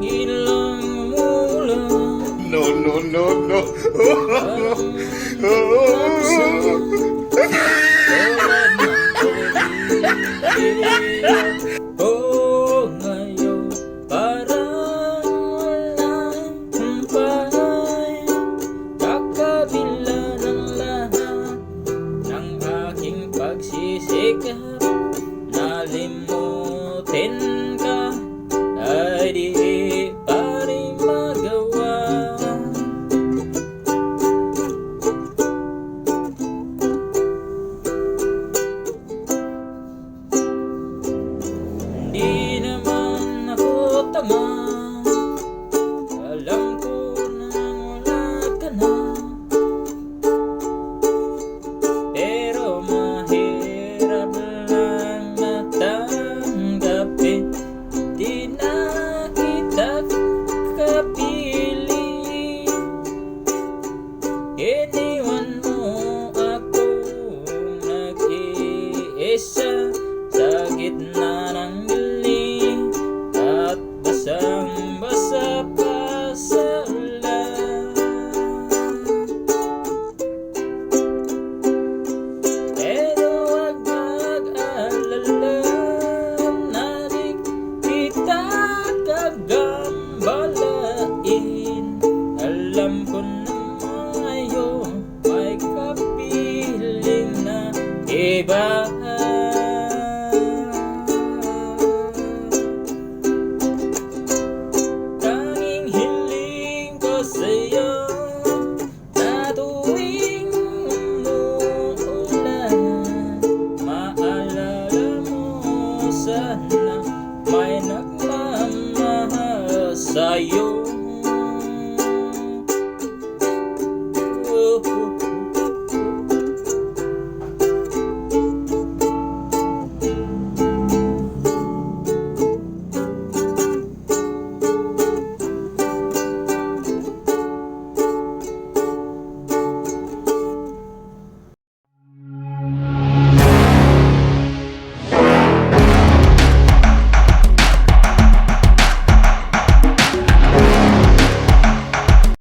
ilang umulan. No, no, no, no. Oh, ngayon parang walang humpay. Kakabila ng lahat ng aking pagsisikap. Nalimutin ka ay di pa rin magawa. Hindi naman ako tanga, alam ko na wala ka na. Pero mahirap lang matanggapin, di na kita kapili. Iniwan mo ako nag-iisa sa gitna ng dilim at basang-basa pa sa ulan. Pero wag mag-alala, na di kita gagambalain. Alam ko naman ngayon may kapiling na iba. Tanging hiling ko sa'yo na tuwing umuulan, maalala mo sana may nagmamahal sa'yo.